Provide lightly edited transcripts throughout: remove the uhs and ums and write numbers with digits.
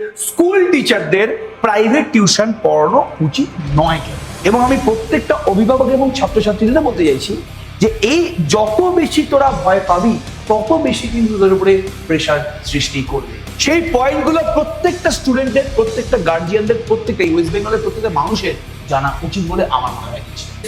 School টিচারদের private tuition পড়ানো উচিত নয় কেন? এবং আমি প্রত্যেকটা অভিভাবক এবং ছাত্রছাত্রীদের বলতে চাইছি যে এই যত বেশি তোরা ভয় পাবি তত বেশি কিন্তু তোদের উপরে প্রেশার সৃষ্টি করবে। সেই পয়েন্টগুলো প্রত্যেকটা স্টুডেন্টের, প্রত্যেকটা গার্জিয়ানদের, প্রত্যেকটা ওয়েস্ট বেঙ্গলের প্রত্যেকটা মানুষের জানা উচিত বলে আমার মনে হয়।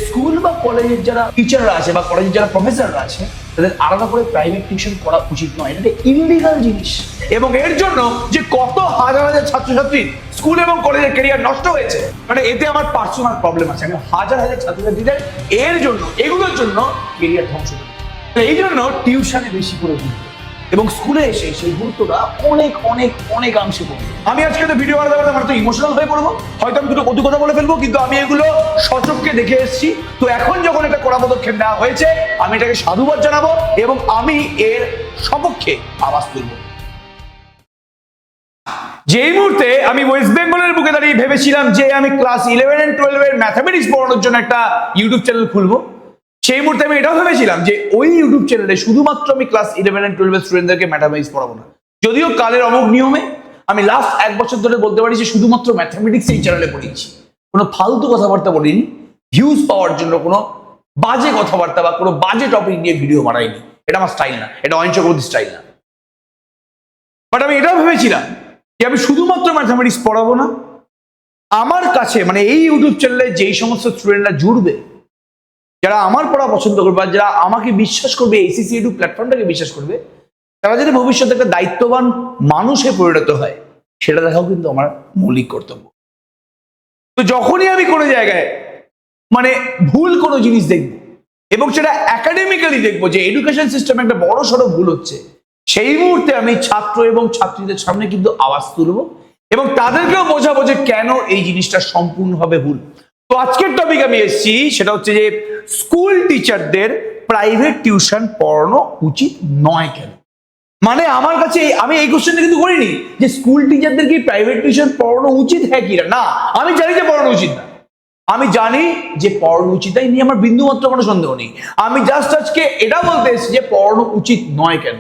স্কুল বা কলেজের যারা টিচাররা আছে বা কলেজের যারা প্রফেসররা আছে তাদের আলাদা করে প্রাইভেট টিউশন করা উচিত নয়। এটা ইনলিগাল জিনিস এবং এর জন্য যে কত হাজার হাজার ছাত্রছাত্রীর স্কুল এবং কলেজের ক্যারিয়ার নষ্ট হয়েছে, মানে এতে আমার পার্সোনাল প্রবলেম আছে। আমি হাজার হাজার ছাত্রছাত্রীদের এর জন্য, এগুলোর জন্য ক্যারিয়ার ধ্বংস করি। এই জন্য টিউশনে বেশি করে গুরুত্ব এবং স্কুলে এসে সেই গুরুত্বটা অনেক অনেক অনেকাংশে কমে। আমি আজকে তো ভিডিও বানাতে আমার তো ইমোশনাল হয়ে পড়বো, হয়তো আমি দুটো কটু কথা বলে ফেলবো, কিন্তু আমি এগুলো সচক্ষে দেখে এসেছি। তো এখন যখন এটা কড়া পদক্ষেপ নেওয়া হয়েছে আমি এটাকে সাধুবাদ জানাবো এবং আমি এর সপক্ষে আওয়াজ তুলবো। যেই মুহূর্তে আমি ওয়েস্ট বেঙ্গলের বুকে দাঁড়িয়ে ভেবেছিলাম যে আমি ক্লাস 11 এন্ড 12 এর ম্যাথামেটিক্স পড়ানোর জন্য একটা ইউটিউব চ্যানেল খুলবো, সেই মুহূর্তে আমি এটাও ভেবেছিলাম যে ওই ইউটিউব চ্যানেলে শুধুমাত্র আমি ক্লাস 11 এন্ড 12 এর স্টুডেন্টদেরকে ম্যাথামেটিক্স পড়াবো না। যদিও কালের অমোঘ নিয়মে আমি লাস্ট 1 বছর ধরে বলতে পারি যে শুধুমাত্র ম্যাথামেটিক্স এই চ্যানেলে পড়িয়েছি, কোনো ফালতু কথাবার্তা বলিনি, ভিউজ পাওয়ার জন্য কোনো বাজে কথাবার্তা বা কোনো বাজে টপিক নিয়ে ভিডিও বানাইনি। এটা আমার স্টাইল না, এটা অহিংস চক্রবর্তী স্টাইল না। বাট আমি এটাও ভেবেছিলাম যে আমি শুধুমাত্র ম্যাথামেটিক্স পড়াবো না, আমার কাছে মানে এই ইউটিউব চ্যানেলে যেই সমস্ত স্টুডেন্টরা জুড়বে, যারা আমার পড়া পছন্দ করবে, যারা আমাকে বিশ্বাস করবে, এসিসি এডু প্ল্যাটফর্মটাকে বিশ্বাস করবে, তারা যদি ভবিষ্যতে একটা দায়িত্ববান মানুষে পরিণত হয় সেটা দেখাও কিন্তু আমার মৌলিক কর্তব্য। তো যখনই আমি কোনো জায়গায় মানে ভুল কোনো জিনিস দেখবো এবং সেটা একাডেমিক্যালি দেখবো যে এডুকেশন সিস্টেমে একটা বড় সড়ো ভুল হচ্ছে, সেই মুহূর্তে আমি ছাত্র এবং ছাত্রীদের সামনে কিন্তু আওয়াজ তুলবো এবং তাদেরকেও বোঝাবো যে কেন এই জিনিসটা সম্পূর্ণভাবে ভুল। তো আজকের টপিক আমি এসেছি সেটা হচ্ছে যে স্কুল টিচারদের প্রাইভেট টিউশন পড়ানো উচিত নয় কেন? মানে আমার কাছে আমি এই কোশ্চেনটা কিন্তু করিনি যে স্কুল টিচারদের কি প্রাইভেট টিউশন পড়ানো উচিত হ্যাঁ কি না, আমি জানি যে পড়ানো উচিত না, আমি জানি যে পড়ানো উচিত, তাই নিয়ে আমার বিন্দুমাত্র কোনো সন্দেহ নেই। আমি জাস্ট আজকে এটা বলতে এসেছি যে পড়ানো উচিত নয় কেন।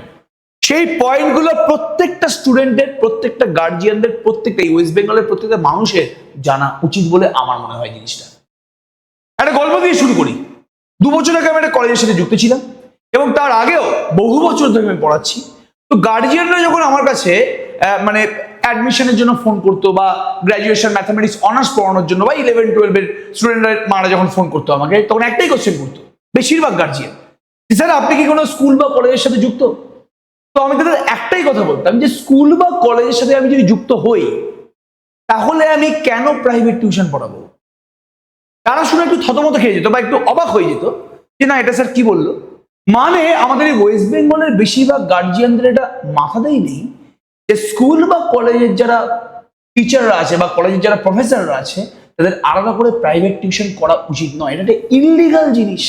সেই পয়েন্টগুলো প্রত্যেকটা স্টুডেন্টের, প্রত্যেকটা গার্জিয়ানদের, প্রত্যেকটা ওয়েস্ট বেঙ্গলের প্রত্যেকটা মানুষের জানা উচিত বলে আমার মনে হয় জিনিসটা। একটা গল্প দিয়ে শুরু করি। 2 বছর আগে আমি একটা কলেজের সাথে যুক্ত ছিলাম এবং তার আগেও বহু বছর ধরে আমি পড়াচ্ছি। তো গার্জিয়ানরা যখন আমার কাছে মানে অ্যাডমিশনের জন্য ফোন করতো বা গ্র্যাজুয়েশন ম্যাথামেটিক্স অনার্স পড়ানোর জন্য বা 11-12 এর স্টুডেন্টরা মারা যখন ফোন করতো আমাকে, তখন একটাই কোশ্চেন করতো বেশিরভাগ গার্জিয়ান, স্যার আপনি কি কোনো স্কুল বা কলেজের সাথে যুক্ত? তো আমি তাদের একটাই কথা বলতাম যে স্কুল বা কলেজের সাথে আমি যদি যুক্ত হই তাহলে আমি কেন প্রাইভেট টিউশন পড়াবো? তারা শুনে একটু থতমত খেয়ে যেত বা একটু অবাক হয়ে যেত যে না এটা স্যার কি বললো। মানে আমাদের এই ওয়েস্ট বেঙ্গলের বেশিরভাগ গার্জিয়ানদের এটা মাথাতেই নেই যে স্কুল বা কলেজের যারা টিচাররা আছে বা কলেজের যারা প্রফেসররা আছে তাদের আলাদা করে প্রাইভেট টিউশন করা উচিত নয়। এটা একটা ইনলিগাল জিনিস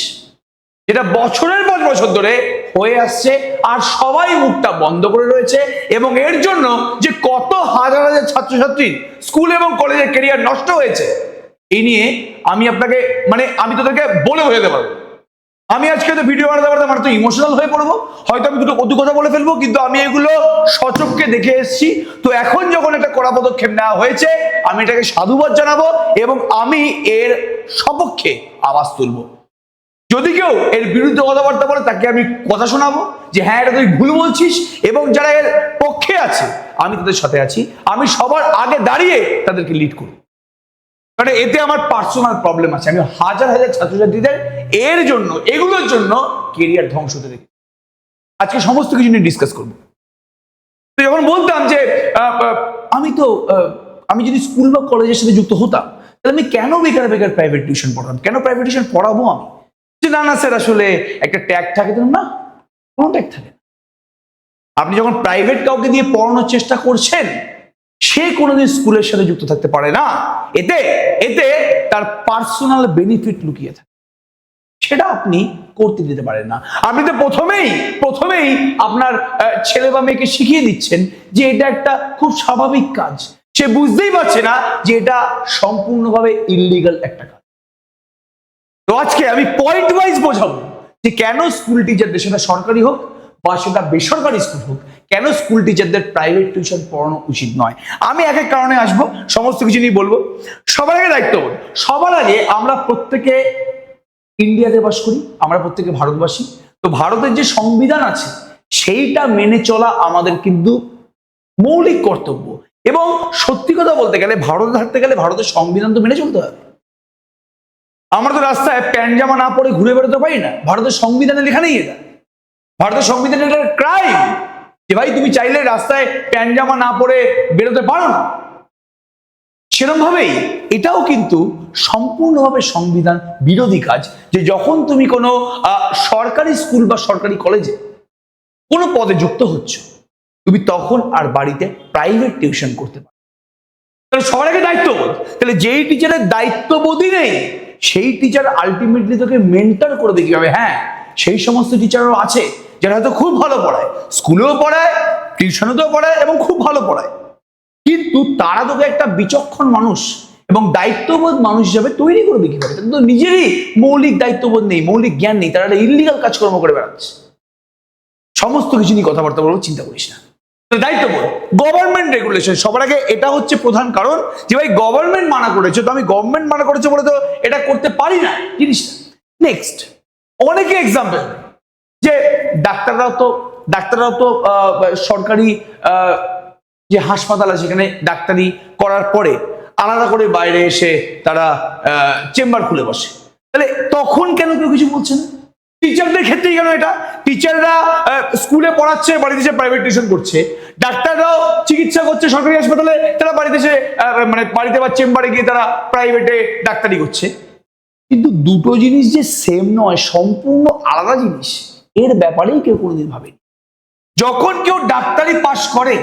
যেটা বছরের পর বছর ধরে হয়ে আসছে আর সবাই মুখটা বন্ধ করে রয়েছে এবং এর জন্য যে কত হাজার হাজার ছাত্রছাত্রীর স্কুল এবং কলেজের ক্যারিয়ার নষ্ট হয়েছে এই নিয়ে আমি আপনাকে মানে আমি তোদেরকে বলে বোঝাতে পারবো। আমি আজকে তো ভিডিও বানাতে আমার তো ইমোশনাল হয়ে পড়বো, হয়তো আমি দুটো কটু কথা বলে ফেলবো, কিন্তু আমি এগুলো সচক্ষে দেখে এসেছি। তো এখন যখন একটা কড়া পদক্ষেপ নেওয়া হয়েছে আমি এটাকে সাধুবাদ জানাবো এবং আমি এর সপক্ষে আওয়াজ তুলবো। যদি কেউ এর বিরুদ্ধে কথাবার্তা বলে তাকে আমি কথা শোনাবো যে হ্যাঁ এটা তুই ভুল বলছিস, এবং যারা এর পক্ষে আছে আমি তাদের সাথে আছি, আমি সবার আগে দাঁড়িয়ে তাদেরকে লিড করব। মানে এতে আমার পার্সোনাল প্রবলেম আছে। আমি হাজার হাজার ছাত্রছাত্রীদের এর জন্য, এগুলোর জন্য কেরিয়ার ধ্বংস হতে দেখি। আজকে সমস্ত কিছু নিয়ে ডিসকাস করবো। তো যখন বলতাম যে আমি যদি স্কুল বা কলেজের সাথে যুক্ত হতাম তাহলে আমি কেন বেকার বেকার প্রাইভেট টিউশন পড়াতাম, কেন প্রাইভেট টিউশন পড়াবো আমি? যে না না স্যার আসলে একটা ট্যাগ থাকে, না কোনো ট্যাগ থাকে না। আপনি যখন প্রাইভেট কাউকে দিয়ে পড়ানোর চেষ্টা করছেন সে কোনোদিন স্কুলের সাথে যুক্ত থাকতে পারে না। এতে এতে তার পার্সোনাল বেনিফিট লুকিয়ে থাকে, সেটা আপনি করতে দিতে পারেন না। আপনি তো প্রথমেই আপনার ছেলে বা মেয়েকে শিখিয়ে দিচ্ছেন যে এটা একটা খুব স্বাভাবিক কাজ, সে বুঝতেই পারছে না যে এটা সম্পূর্ণভাবে ইললিগাল একটা কাজ। তো আজকে আমি পয়েন্ট ওয়াইজ বোঝাবো যে কেন স্কুল টিচারদের, সেটা সরকারি হোক বা সেটা বেসরকারি স্কুল হোক, কেন স্কুল টিচারদের প্রাইভেট টিউশন পড়ানো উচিত নয়। আমি এক এক কারণে আসবো, সমস্ত কিছু নিয়ে বলবো। সবার আগে দায়িত্ববোধ। সবার আগে আমরা প্রত্যেকে ইন্ডিয়াতে বাস করি, আমরা প্রত্যেকে ভারতবাসী। তো ভারতের যে সংবিধান আছে সেইটা মেনে চলা আমাদের কিন্তু মৌলিক কর্তব্য। এবং সত্যি কথা বলতে গেলে, ভারতে থাকতে গেলে ভারতের সংবিধান তো মেনে চলতে হবে। আমরা তো রাস্তায় প্যান্ট জামা না পরে ঘুরে বেরোতে পারি না, ভারতের সংবিধানে লেখা নেই এটা। ভারতের সংবিধানে এটা ক্রাইম যে ভাই তুমি চাইলে রাস্তায় প্যান্ট জামা না পরে বেরোতে পারো না। সেরকম ভাবেই এটাও কিন্তু সম্পূর্ণভাবে সংবিধান বিরোধী কাজ যে যখন তুমি কোনো সরকারি স্কুল বা সরকারি কলেজে কোনো পদে যুক্ত হচ্ছ, তুমি তখন আর বাড়িতে প্রাইভেট টিউশন করতে পারো। তাহলে সবার আগে দায়িত্ববোধ। তাহলে যেই টিচারের দায়িত্ববোধই নেই সেই টিচার আলটিমেটলি তোকে মেন্টর করবে কিভাবে? হ্যাঁ, সেই সমস্ত টিচারও আছে যারা হয়তো খুব ভালো পড়ায়, স্কুলেও পড়ায়, টিউশনেতেও পড়ায় এবং খুব ভালো পড়ায়, কিন্তু তারা তোকে একটা বিচক্ষণ মানুষ এবং দায়িত্ববোধ মানুষ হিসাবে তৈরি করবে কিভাবে? তাদের তো নিজেরই মৌলিক দায়িত্ববোধ নেই, মৌলিক জ্ঞান নেই, তারা একটা ইল্লিগাল কাজকর্ম করে বেড়াচ্ছে। সমস্ত কিছু নিয়ে কথাবার্তা বলবো, চিন্তা করিস না। দায়িত্ববোধ, গভর্নমেন্ট রেগুলেশন, সবার আগে এটা হচ্ছে প্রধান কারণ যে ভাই গভর্নমেন্ট মানা করেছে, তো আমি গভর্নমেন্ট মানা করেছে বলে তো এটা করতে পারি না জিনিসটা। নেক্সট, অনেকে এক্সাম্পল যে ডাক্তাররাও তো সরকারি যে হাসপাতাল আছে সেখানে ডাক্তারি করার পরে আলাদা করে বাইরে এসে তারা চেম্বার খুলে বসে। তাহলে তখন কেন কেউ কিছু বলছে না? টিচারদের ক্ষেত্রেই কেন এটা? টিচাররা স্কুলে পড়াচ্ছে, বাড়িতে এসে প্রাইভেট টিউশন করছে। ডাক্তাররাও চিকিৎসা করছে সরকারি হাসপাতালে, তারা বাড়িতে এসে মানে বাড়িতে বা চেম্বারে গিয়ে তারা প্রাইভেটে ডাক্তারি করছে। কিন্তু দুটো জিনিস যে সেম নয়, সম্পূর্ণ আলাদা জিনিস, এর ব্যাপারেই কেউ কোনোদিন ভাবেনি। যখন কেউ ডাক্তারি পাশ করে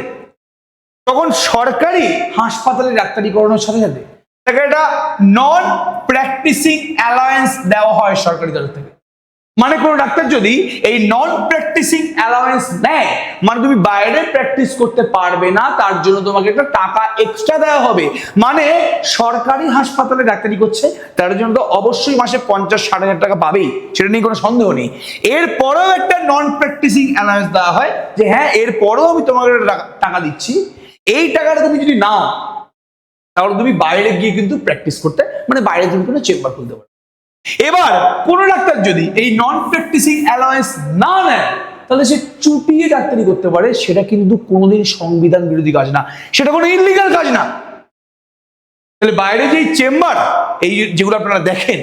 তখন সরকারি হাসপাতালে ডাক্তারি করানোর সাথে সাথে তাকে একটা নন প্র্যাকটিসিং অ্যালাওয়েন্স দেওয়া হয় সরকারি তরফ থেকে। মানে কোনো ডাক্তার যদি এই নন প্র্যাকটিসিং অ্যালাওয়েন্স নেয়, মানে তুমি বাইরে প্র্যাকটিস করতে পারবে না, তার জন্য তোমাকে একটা টাকা এক্সট্রা দেওয়া হবে। মানে সরকারি হাসপাতালে ডাক্তারি করছে তার জন্য তো অবশ্যই মাসে 50-60 হাজার টাকা পাবেই, সেটা নিয়ে কোনো সন্দেহ নেই। এরপরেও একটা নন প্র্যাকটিসিং অ্যালাওয়েন্স দেওয়া হয় যে হ্যাঁ, এরপরেও আমি তোমাকে টাকা দিচ্ছি, এই টাকাটা তুমি যদি নাও তাহলে তুমি বাইরে গিয়ে কিন্তু প্র্যাকটিস করতে, মানে বাইরে তুমি কোনো চেম্বার খুলতে পারো। এবার কোন ডাক্তার যদি এই নন প্র্যাকটিসিং অ্যালাওয়েন্স না নেয় তাহলে সে চুটিয়ে ডাক্তারি করতে পারে, সেটা কিন্তু কোনোদিন সংবিধান বিরোধী কাজ না, সেটা কোনো ইল্লিগাল কাজ না। তাহলে বাইরে যে চেম্বার এই যেগুলো আপনারা দেখেন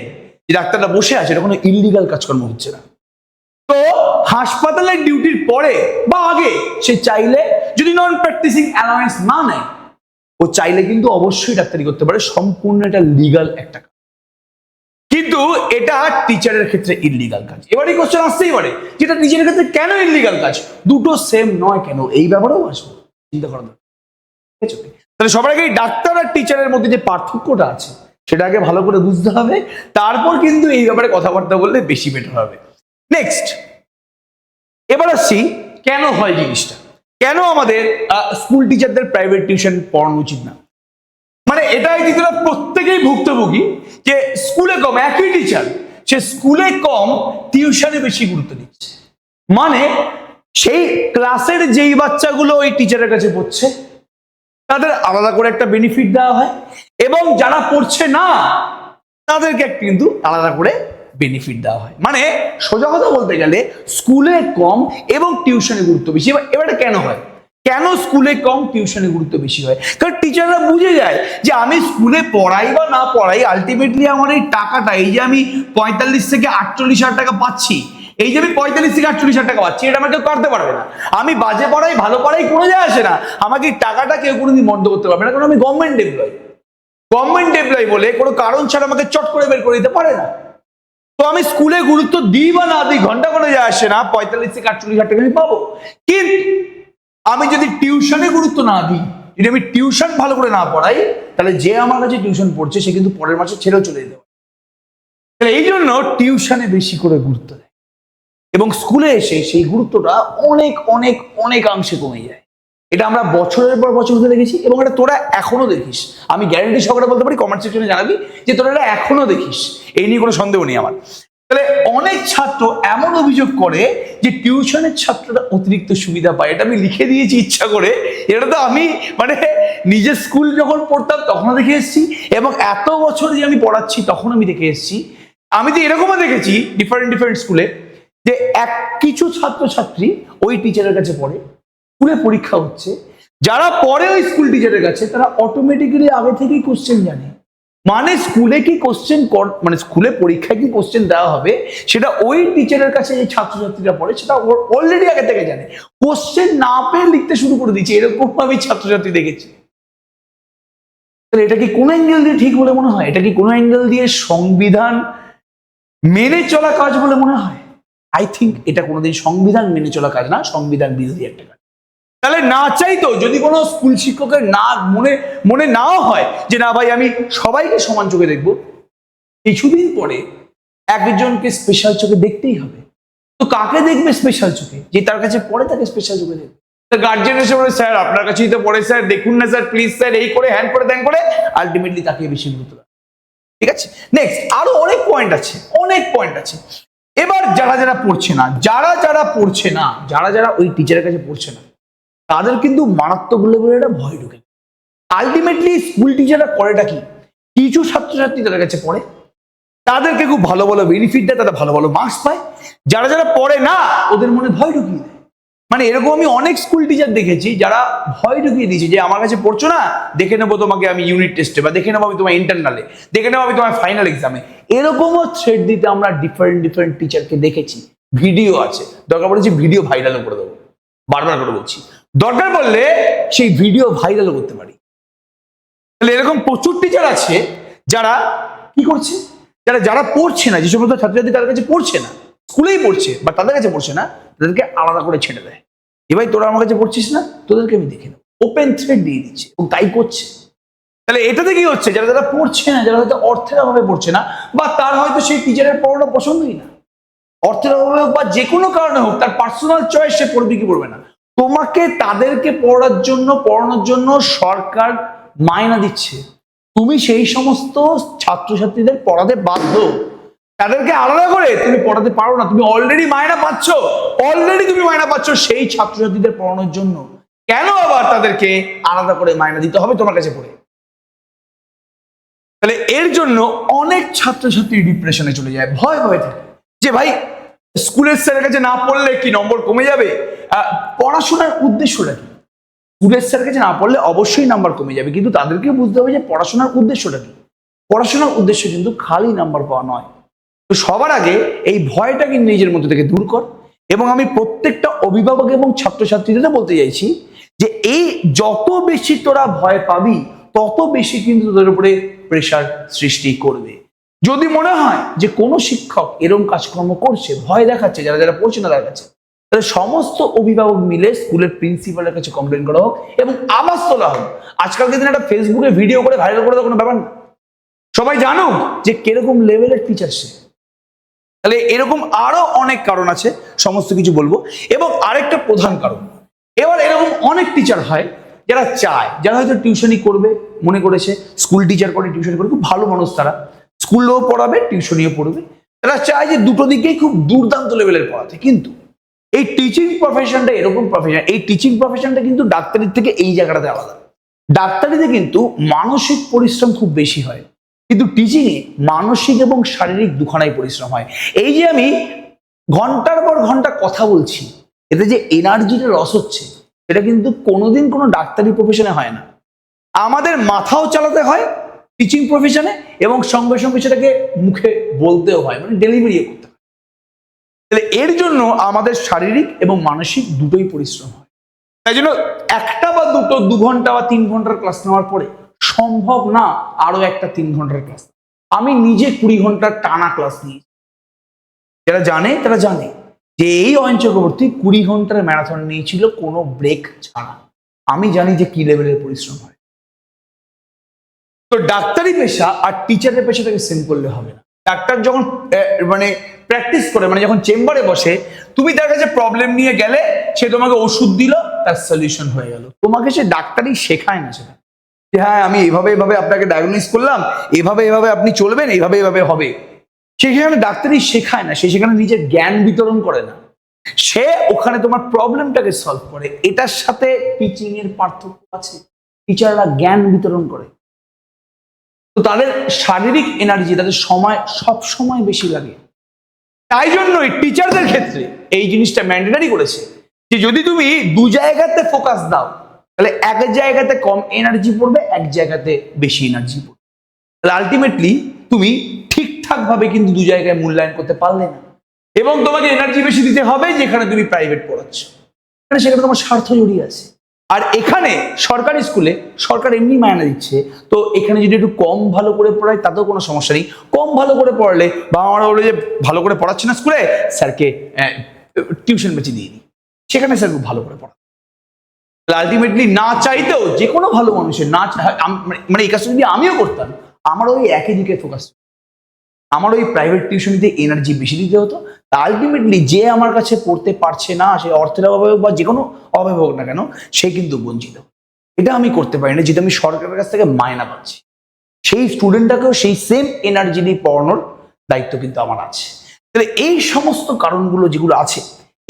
যে ডাক্তাররা বসে আছে, এটা কোনো ইল্লিগাল কাজকর্ম হচ্ছে না। তো হাসপাতালের ডিউটির পরে বা আগে সে চাইলে যদি নন প্র্যাকটিসিং অ্যালাওয়েন্স না নেয়, ও চাইলে কিন্তু অবশ্যই ডাক্তারি করতে পারে, সম্পূর্ণ এটা লিগাল একটা কাজ। কিন্তু এটা টিচারের ক্ষেত্রে ইল্লিগাল কাজ। এবারে কোশ্চেন আসতেই পারে যেটা টিচারের ক্ষেত্রে কেন ইল্লিগাল কাজ, দুটো সেম নয় কেন, এই ব্যাপারেও আসবো, চিন্তা করা দরকার। তাহলে সবার আগে ডাক্তার আর টিচারের মধ্যে যে পার্থক্যটা আছে সেটা আগে ভালো করে বুঝতে হবে, তারপর কিন্তু এই ব্যাপারে কথাবার্তা বললে বেশি বেটার হবে। নেক্সট, এবার আসছি কেন হয় জিনিসটা, কেন আমাদের স্কুল টিচারদের প্রাইভেট টিউশন পড়ানো উচিত না। মানে এটাই কিন্তু প্রত্যেকেই ভুক্তভোগী যে স্কুলে কম, একই টিচার সে স্কুলে কম, টিউশনে বেশি গুরুত্ব দিচ্ছে। মানে সেই ক্লাসের যেই বাচ্চাগুলো ওই টিচারের কাছে পড়ছে তাদের আলাদা করে একটা বেনিফিট দেওয়া হয়, এবং যারা পড়ছে না তাদেরকে কিন্তু আলাদা করে বেনিফিট দেওয়া হয়। মানে সোজা কথা বলতে গেলে স্কুলে কম এবং টিউশনে গুরুত্ব বেশি। এবার কেন হয়, কেন স্কুলে কম টিউশনে গুরুত্ব বেশি হয়? কারণ টিচাররা বুঝে যায় যে আমি স্কুলে পড়াই বা না পড়াই, আলটিমেটলি আমার এই টাকাটা, এই যে আমি 45 থেকে 48 হাজার টাকা পাচ্ছি, এই যে আমি 45 থেকে 48 হাজার টাকা পাচ্ছি, এটা আমাকে করতে পারবে না। আমি বাজে পড়াই ভালো পড়াই কোনো যায় আসে না, আমাকে এই টাকাটা কেউ কোনোদিন বন্ধ করতে পারবে না, কারণ আমি গভর্নমেন্ট এমপ্লয়ি। গভর্নমেন্ট এমপ্লয়ি বলে কোনো কারণ ছাড়া আমাকে চট করে বের করে দিতে পারে না। তো আমি স্কুলে গুরুত্ব দিই বা না দিই, ঘন্টা করে যায় আসে না, 45 থেকে 48 হাজার টাকা আমি পাবো। কিন্তু আমি যদি টিউশনে গুরুত্ব না দিই, যদি আমি টিউশন ভালো করে না পড়াই, তাহলে যে আমার কাছে টিউশন পড়ছে সে কিন্তু পরের মাসে ছেড়েও চলে যেতে পারে। তাহলে এই জন্য টিউশনে বেশি করে গুরুত্ব দেয়, এবং স্কুলে এসে সেই গুরুত্বটা অনেক অনেক অনেকাংশে কমে যায়। এটা আমরা বছরের পর বছর ধরে দেখেছি, এবং এটা তোরা এখনো দেখিস। আমি গ্যারান্টি সহকারে বলতে পারি, কমেন্ট সেকশনে জানাবি যে তোরা এটা এখনো দেখিস, এই নিয়ে কোনো সন্দেহ নেই আমার। তাহলে অনেক ছাত্র এমন অভিযোগ করে যে টিউশনের ছাত্ররা অতিরিক্ত সুবিধা পায়। এটা আমি লিখে দিয়েছি ইচ্ছা করে, এটা তো আমি মানে নিজের স্কুল যখন পড়তাম তখনও দেখে এসেছি, এবং এত বছর যে আমি পড়াচ্ছি তখন আমি দেখে এসেছি। আমি তো এরকমও দেখেছি ডিফারেন্ট স্কুলে যে কিছু ছাত্রছাত্রী ওই টিচারের কাছে পড়ে, স্কুলে পরীক্ষা হচ্ছে, যারা পড়ে ওই স্কুল টিচারের কাছে তারা অটোমেটিক্যালি আগে থেকেই কোশ্চেন জানে। মানে স্কুলে কি কোশ্চেন মানে স্কুলে পরীক্ষায় কি কোশ্চেন দেওয়া হবে সেটা ওই টিচারের কাছে যে ছাত্রছাত্রীরা পড়ে সেটা অলরেডি আগে থেকে জানে, কোশ্চেন না পেয়ে লিখতে শুরু করে দিচ্ছে। এরকম আমি ছাত্রছাত্রী দেখেছি। তাহলে এটা কি কোনো অ্যাঙ্গেল দিয়ে ঠিক বলে মনে হয়? এটা কি কোনো অ্যাঙ্গেল দিয়ে সংবিধান মেনে চলা কাজ বলে মনে হয়? আই থিঙ্ক এটা কোনোদিন সংবিধান মেনে চলা কাজ না, সংবিধান বিরোধী একটা কাজ। তাহলে না চাইতো যদি কোনো স্কুল শিক্ষকের না মনে নাও হয় যে না ভাই আমি সবাইকে সমান চোখে দেখবো, কিছুদিন পরে একজনকে স্পেশাল চোখে দেখতেই হবে। তো কাকে দেখবে স্পেশাল চোখে? যে তার কাছে পড়ে তাকে স্পেশাল চোখে দেখবে। গার্জেন এসে বলে স্যার আপনার কাছেই তো পড়ে, স্যার দেখুন না স্যার প্লিজ স্যার, এই করে হ্যান করে ত্যান করে আলটিমেটলি তাকে বেশি গুরুত্ব দেয়। ঠিক আছে, নেক্সট আরো অনেক পয়েন্ট আছে। এবার যারা পড়ছে না, যারা ওই টিচারের কাছে পড়ছে না, তাদের কিন্তু মারাত্মক লেভেলের একটা ভয় ঢুকে। আলটিমেটলি স্কুল টিচাররা করেটা কি? কিছু ছাত্রছাত্রী তাদের কাছে পড়ে, তাদেরকে খুব ভালো বেনিফিট দেয়, তারা ভালো মার্কস পায়। যারা পড়ে না ওদের মনে ভয় ঢুকিয়ে দেয়। মানে এরকম আমি অনেক স্কুল টিচার দেখেছি যারা ভয় ঢুকিয়ে দিয়েছে যে আমার কাছে পড়ছো না, দেখে নেবো তোমাকে আমি ইউনিট টেস্টে, বা দেখে নেবো আমি তোমার ইন্টারনালে, দেখে নেবো আমি তোমার ফাইনাল এক্সামে। এরকমও থ্রেট দিতে আমরা ডিফারেন্ট টিচারকে দেখেছি, ভিডিও আছে, দরকার পড়েছে ভিডিও ভাইরালও করে দেবো, বারবার করে বলছি, দরকার পড়লে সেই ভিডিও ভাইরালও করতে পারি। তাহলে এরকম প্রচুর টিচার আছে যারা কি করছে, যারা পড়ছে না, যে সমস্ত ছাত্রছাত্রী তাদের কাছে পড়ছে না, স্কুলেই পড়ছে বা তাদের কাছে পড়ছে না, তাদেরকে আলাদা করে ছেড়ে দেয়। ভাই তোরা আমার কাছে পড়ছিস না, তোদেরকে আমি দেখে নেবো, ওপেন থ্রেড দিয়ে দিচ্ছে, এবং তাই করছে। তাহলে এটাতে কি হচ্ছে, যারা পড়ছে না, যারা হয়তো অর্থের অভাবে পড়ছে না, বা তার হয়তো সেই টিচারের পড়ানো পছন্দই না, অর্থের অভাবে হোক বা যে কোনো কারণে হোক, তার পার্সোনাল চয়েস, সে পড়বে কি পড়বে না, তোমাকে তাদেরকে পড়ানোর জন্য সরকার মাইনা দিচ্ছে, তুমি সেই সমস্ত ছাত্রছাত্রীদের পড়াতে বাধ্য। তাদেরকে আলাদা করে তুমি পড়াতে পারো না, তুমি অলরেডি মাইনা পাচ্ছ সেই ছাত্রছাত্রীদের পড়ানোর জন্য, কেন আবার তাদেরকে আলাদা করে মাইনা দিতে হবে তোমার কাছে পড়ে? তাহলে এর জন্য অনেক ছাত্রছাত্রী ডিপ্রেশনে চলে যায়, ভয় থাকে যে ভাই স্কুলের স্যারের কাছে না পড়লে কি নম্বর কমে যাবে? পড়াশোনার উদ্দেশ্যটা কি? স্কুলের স্যারের কাছে না পড়লে অবশ্যই নাম্বার কমে যাবে, কিন্তু তাদেরকে বুঝতে হবে যে পড়াশোনার উদ্দেশ্যটা কি। পড়াশোনার উদ্দেশ্য কিন্তু খালি নাম্বার পাওয়া নয়। তো সবার আগে এই ভয়টাকে নিজের মধ্যে থেকে দূর কর, এবং আমি প্রত্যেকটা অভিভাবক এবং ছাত্রছাত্রীদের বলতে চাইছি যে এই যত বেশি তোরা ভয় পাবি তত বেশি কিন্তু তোদের উপরে প্রেশার সৃষ্টি করবে। যদি মনে হয় যে কোনো শিক্ষক এরকম কাজকর্ম করছে, ভয় দেখাচ্ছে যারা পড়ছে না তার কাছে, তাহলে সমস্ত অভিভাবক মিলে স্কুলের প্রিন্সিপালের কাছে কমপ্লেন করা হোক এবং আওয়াজ তোলা হোক। আজকালকে দিনে একটা ফেসবুকে ভিডিও করে ভাইরাল করে দেওয়ার কোনো ব্যাপার না, সবাই জানুক যে কিরকম লেভেলের টিচার সে। তাহলে এরকম আরো অনেক কারণ আছে, সমস্ত কিছু বলবো। এবং আরেকটা প্রধান কারণ, এবার এরকম অনেক টিচার হয় যারা চায়, যারা হয়তো টিউশনি করবে মনে করেছে, স্কুল টিচার করে টিউশনি করে, খুব ভালো মানুষ, তারা স্কুলেও পড়াবে টিউশনিও পড়বে, তারা চায় যে দুটো দিকেই খুব দুর্দান্ত লেভেলের পড়াতে। কিন্তু এই টিচিং প্রফেশনটা এরকম প্রফেশন, এই টিচিং প্রফেশনটা কিন্তু ডাক্তারির থেকে এই জায়গাটাতে আলাদা। ডাক্তারিতে কিন্তু মানসিক পরিশ্রম খুব বেশি হয়, কিন্তু টিচিংয়ে মানসিক এবং শারীরিক দুখানাই পরিশ্রম হয়। এই যে আমি ঘন্টার পর ঘন্টা কথা বলছি, এতে যে এনার্জিটা লস হচ্ছে, এটা কিন্তু কোনোদিন কোনো ডাক্তারি প্রফেশনে হয় না। আমাদের মাথাও চালাতে হয় টিচিং প্রফেশনে, এবং সঙ্গে সঙ্গে সেটাকে মুখে বলতেও হয়, মানে ডেলিভারিও করতে হয়। তাহলে এর জন্য আমাদের শারীরিক এবং মানসিক দুটোই পরিশ্রম হয়। তাই জন্য একটা বা দুটো 2 ঘন্টা বা 3 ঘন্টার ক্লাস নেওয়ার পরে সম্ভব না আরো একটা 3 ঘন্টার ক্লাস। আমি নিজে 20 ঘন্টার টানা ক্লাস নিই। যারা জানে তারা জানে যে এই অয়ন চক্রবর্তী 20 ঘন্টার ম্যারাথন নিয়েছিল কোনো ব্রেক ছাড়া। আমি জানি যে কি লেভেলের পরিশ্রম হয়। তো ডাক্তারি পেশা আর টিচারের পেশাটাকে সেম করলে হবে না। ডাক্তার যখন মানে প্র্যাকটিস করে, মানে যখন চেম্বারে বসে, তুমি তার কাছে প্রবলেম নিয়ে গেলে, সে তোমাকে ওষুধ দিল, তার সলিউশন হয়ে গেল। তোমাকে সে ডাক্তারি শেখায় না সেটা, যে হ্যাঁ আমি এইভাবে আপনাকে ডায়াগনোস করলাম, এইভাবে আপনি চলবেন, এইভাবে হবে। সেখানে ডাক্তারি শেখায় না, সে সেখানে নিজের জ্ঞান বিতরণ করে না, সে ওখানে তোমার প্রবলেমটাকে সলভ করে। এটার সাথে টিচিং এর পার্থক্য আছে। টিচাররা জ্ঞান বিতরণ করে, তো তাদের শারীরিক এনার্জি, তাদের সময় সব সময় বেশি লাগে। তাই জন্যই টিচারদের ক্ষেত্রে এই জিনিসটা ম্যান্ডেটারি করেছে যে যদি তুমি দু জায়গাতে ফোকাস দাও, তাহলে এক জায়গাতে কম এনার্জি পড়বে, এক জায়গাতে বেশি এনার্জি পড়বে। তাহলে আলটিমেটলি তুমি ঠিকঠাক ভাবে কিন্তু দু জায়গায় মূল্যায়ন করতে পারলে না, এবং তোমাকে এনার্জি বেশি দিতে হবে যেখানে তুমি প্রাইভেট পড়াচ্ছ, মানে সেখানে তোমার স্বার্থ জড়িয়ে আছে। আর এখানে সরকারি স্কুলে সরকার এমনি মায়না দিচ্ছে, তো এখানে যদি একটু কম ভালো করে পড়ায় তাতেও কোনো সমস্যা নেই। কম ভালো করে পড়ালে বাবা মারা বলে যে ভালো করে পড়াচ্ছে না স্কুলে, স্যারকে টিউশন বেঁচে দিয়ে দিই, সেখানে স্যার খুব ভালো করে পড়া। আলটিমেটলি না চাইতেও যে কোনো ভালো মানুষের না মানে এই কাজটা যদি আমিও করতাম, আমার ওই একই দিকে ফোকাস, আমার ওই প্রাইভেট টিউশনিতে এনার্জি বেশি দিতে হতো। তা আলটিমেটলি যে আমার কাছে পড়তে পারছে না, সে অর্থের অভাবে হোক বা যে কোনো অভাবে হোক না কেন, সে কিন্তু বঞ্চিত। এটা আমি করতে পারি না, যেটা আমি সরকারের কাছ থেকে মায়না পাচ্ছি। সেই স্টুডেন্টটাকেও সেই সেম এনার্জি দিয়ে পড়ানোর দায়িত্ব কিন্তু আমার আছে। তাহলে এই সমস্ত কারণগুলো যেগুলো আছে,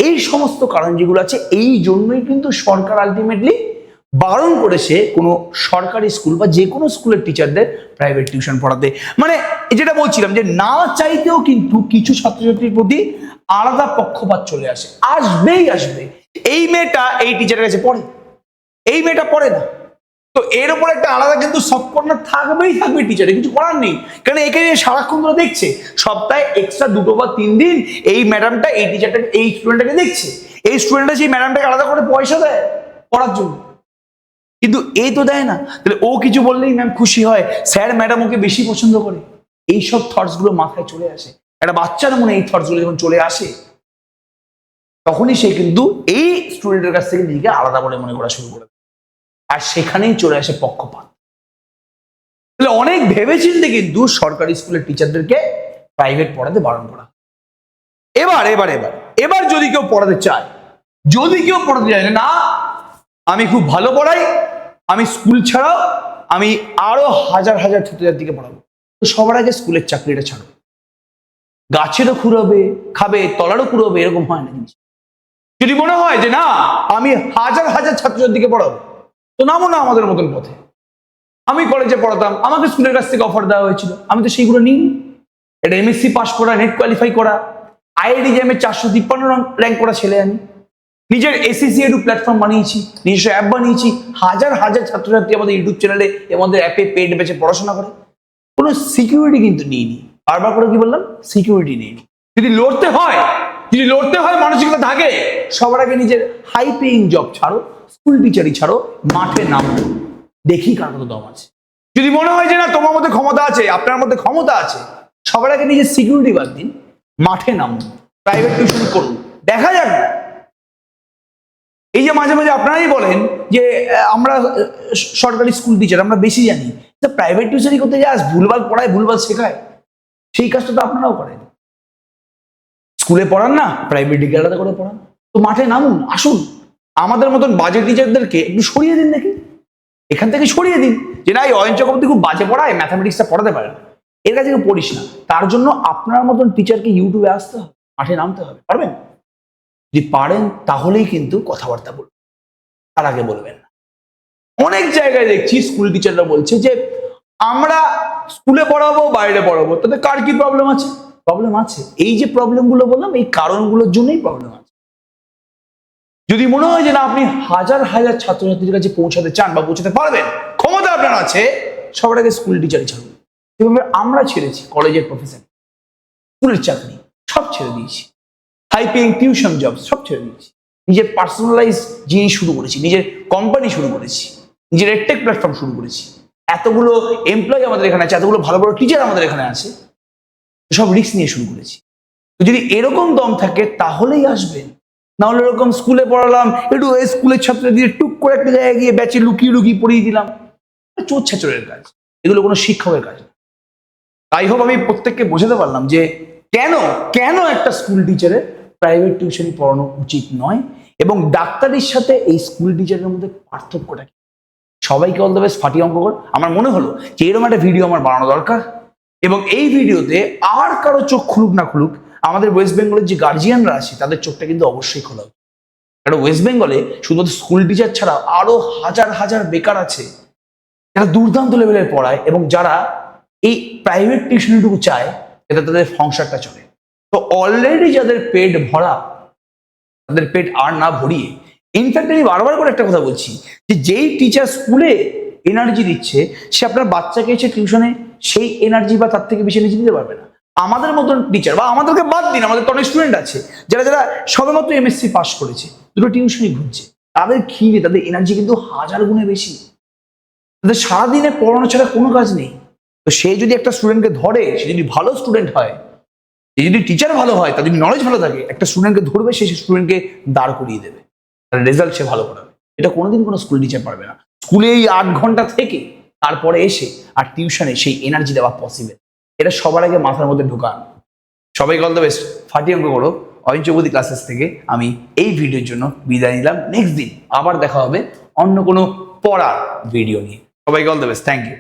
এই সমস্ত কারণ যেগুলো আছে, এই জন্যই কিন্তু সরকার আলটিমেটলি বারণ করেছে কোনো সরকারি স্কুল বা যে কোনো স্কুলের টিচারদের প্রাইভেট টিউশন পড়াতে। মানে যেটা বলছিলাম যে না চাইতেও কিন্তু কিছু ছাত্রছাত্রীর প্রতি আলাদা পক্ষপাত চলে আসে, আসবেই আসবে। এই মেয়েটা এই টিচারের কাছে পড়ে, এই মেয়েটা পড়ে না, তো এর উপর একটা আলাদা কিন্তু সফট কর্নার থাকবেই থাকবে টিচারে, কিছু করার নেই। কারণ একে সারাক্ষণ ধরে দেখছে, সপ্তাহে এক্সট্রা 2 বা 3 দিন এই ম্যাডামটা এই টিচারটাকে এই স্টুডেন্টটাকে দেখছে, এই স্টুডেন্টটা সেই ম্যাডামটাকে আলাদা করে পয়সা দেয় পড়ার জন্য, কিন্তু এই তো দেয় না। তাহলে ও কিছু বললেই ম্যাম খুশি হয়, স্যার ম্যাডাম ওকে বেশি পছন্দ করে। এইসব থটস গুলো মাথায় চলে আসে। একটা বাচ্চার মনে এই থটস গুলো যখন চলে আসে, তখনই সে কিন্তু এই স্টুডেন্টের কাছ থেকে নিজেকে আলাদা বলে মনে করা শুরু করে, আর সেখানেই চলে আসে পক্ষপাত। তাহলে অনেক ভেবেচিন্তে কিন্তু সরকারি স্কুলের টিচারদেরকে প্রাইভেট পড়াতে বারণ করা। এবার এবার এবার এবার যদি কেউ পড়াতে চায়, যদি কেউ পড়াতে চায় না আমি খুব ভালো পড়াই, আমি স্কুল ছাড়াও আমি আরো হাজার হাজার ছাত্রছাত্রীকে পড়াবো, তো সবার আগে স্কুলের চাকরিটা ছাড়ো। গাছেরও কুড়াবে খাবে, তলারও কুড়াবে, এরকম হয় না জিনিস। যদি মনে হয় যে না আমি হাজার হাজার ছাত্রছাত্রীকে পড়াবো, তো নামো না আমাদের মতন পথে। আমি কলেজে পড়াতাম, আমাকে স্কুলের কাছ থেকে অফার দেওয়া হয়েছিল, আমি তো সেইগুলো নিই। এটা এমএসসি পাস করা, নেট কোয়ালিফাই করা, আইআইটি জ্যামে 453 র্যাঙ্ক করা ছেলে আমি। নিজের এসিসি এডু প্ল্যাটফর্ম বানিয়েছি, নিজস্ব অ্যাপ বানিয়েছি, হাজার হাজার ছাত্রছাত্রী আমাদের ইউটিউব চ্যানেলে আমাদের অ্যাপে পেড বেচে পড়াশোনা করে। কোনো সিকিউরিটি কিন্তু নিইনি, বারবার করে কি বললাম, সিকিউরিটি নিইনি। যদি লড়তে হয় মানসিকতা থাকে, সবার আগে নিজের হাই পেইং জব ছাড়ো, স্কুল টিচারই ছাড়ো, মাঠে নামো, দেখি কার কত দম আছে। যদি মনে হয় যে না তোমার মধ্যে ক্ষমতা আছে, আপনার মধ্যে ক্ষমতা আছে, সবার আগে নিজের সিকিউরিটি বাদ দিন, মাঠে নামুন, প্রাইভেট টিউশন করুন, দেখা যাক না। এই যে মাঝে মাঝে আপনারাই বলেন যে আমরা সরকারি স্কুল টিচার, আমরা বেশি জানি, প্রাইভেট টিউশনই করতে যাস, ভুলভাল পড়ায়, ভুলভাল শেখায়, সেই কাজটা তো আপনারাও করেন। স্কুলে পড়ান না, প্রাইভেট দিকে আলাদা করে পড়ান, তো মাঠে নামুন, আসুন। আমাদের মতন বাজে টিচারদেরকে একটু সরিয়ে দিন, দেখি এখান থেকে সরিয়ে দিন, যে না এই অয়ন চক্রবর্তী খুব বাজে পড়ায়, ম্যাথামেটিক্সটা পড়াতে পারে না, এর কাছে কেউ পড়িস না। তার জন্য আপনার মতন টিচারকে ইউটিউবে আসতে হবে, মাঠে নামতে হবে। পারবেন? যদি পারেন তাহলেই কিন্তু কথাবার্তা বলবেন, তার আগে বলবেন না। অনেক জায়গায় দেখছি স্কুল টিচাররা বলছে যে আমরা স্কুলে পড়াবো, বাইরে পড়াবো, তাতে কার কি প্রবলেম আছে? প্রবলেম আছে। এই যে প্রবলেমগুলো বললাম, এই কারণগুলোর জন্যই প্রবলেম আছে। যদি মনে হয় যে না আপনি হাজার হাজার ছাত্রছাত্রীর কাছে পৌঁছাতে চান বা পৌঁছাতে পারবেন, ক্ষমতা আপনার আছে, সবার আগে স্কুল টিচারই ছাড়ুন। যেভাবে আমরা ছেড়েছি কলেজের প্রফেসর, স্কুলের চাকরি সব ছেড়ে দিয়েছি, হাই পেইং টিউশন জব সব ছেড়ে দিয়েছি, নিজের পার্সোনালাইজ জিনিস শুরু করেছি, নিজের কোম্পানি শুরু করেছি, নিজের এডটেক প্ল্যাটফর্ম শুরু করেছি, এতগুলো এমপ্লয়ি আমাদের এখানে আছে, এতগুলো ভালো ভালো টিচার আমাদের এখানে আছে, সব রিস্ক নিয়ে শুরু করেছি। তো যদি এরকম দম থাকে তাহলেই আসবেন, না হলে এরকম স্কুলে পড়ালাম, একটু স্কুলের ছাত্র দিয়ে টুক করে একটা জায়গায় গিয়ে ব্যাচে লুকিয়ে লুকিয়ে পড়িয়ে দিলাম, চোর ছেচরের কাজ, এগুলো কোনো শিক্ষকের কাজ না। তাই হোক আমি প্রত্যেককে বোঝাতে পারলাম যে কেন কেন একটা স্কুল টিচারের প্রাইভেট টিউশন পড়ানো উচিত নয়, এবং ডাক্তারির সাথে এই স্কুল টিচারের মধ্যে পার্থক্যটা কি। সবাইকে অল দ্য বেস্ট, ফাটিয়ে অঙ্ক কর। আমার মনে হলো যে এরকম একটা ভিডিও আমার বানানো দরকার, এবং এই ভিডিওতে আর কারো চোখ খুলুক না খুলুক, আমাদের ওয়েস্ট বেঙ্গলের যে গার্জিয়ানরা আছে তাদের চোখটা কিন্তু অবশ্যই খোলা উচিত। কারণ ওয়েস্ট বেঙ্গলে শুধুমাত্র স্কুল টিচার ছাড়া আরো হাজার হাজার বেকার আছে যারা দুর্দান্ত লেভেলের পড়ায় এবং যারা এই প্রাইভেট টিউশনটুকু চায় যাতে তাদের সংসারটা চলে। তো অলরেডি যাদের পেট ভরা, তাদের পেট আর না ভরিয়ে, ইনফ্যাক্ট আমি বারবার করে একটা কথা বলছি যে যেই টিচার স্কুলে এনার্জি দিচ্ছে সে আপনার বাচ্চাকে এসে টিউশনে সেই এনার্জি বা তার থেকে বেশি এনার্জি দিতে পারবে না। আমাদের মতন টিচার বা আমাদেরকে বাদ দিন, আমাদের তো অনেক স্টুডেন্ট আছে যারা যারা সবেমাত্র এমএসসি পাস করেছে, দুটো টিউশনই ঘুরছে, তাদের খিদে তাদের এনার্জি কিন্তু হাজার গুণে বেশি। তাদের সারাদিনে পড়ানো ছাড়া কোনো কাজ নেই। তো সে যদি একটা স্টুডেন্টকে ধরে, সে যদি ভালো স্টুডেন্ট হয়, সে যদি টিচার ভালো হয়, তার যদি নলেজ ভালো থাকে, একটা স্টুডেন্টকে ধরবে, সে স্টুডেন্টকে দাঁড় করিয়ে দেবে, তার রেজাল্ট সে ভালো করাবে। এটা কোনোদিন কোনো স্কুল টিচার পারবে না। স্কুলে এই 8 ঘন্টা থেকে তারপরে এসে আর টিউশনে সেই এনার্জি দেওয়া পসিবল। এটা সবার আগে মাথার মধ্যে ঢোকান। সবাইকে অল দ্য বেস্ট, ফাটিয়ে অঙ্ক করো। অয়ন চৌধুরী ক্লাসেস থেকে আমি এই ভিডিওর জন্য বিদায় নিলাম। নেক্সট দিন আবার দেখা হবে অন্য কোনো পড়ার ভিডিও নিয়ে। সবাইকে all the best, thank you.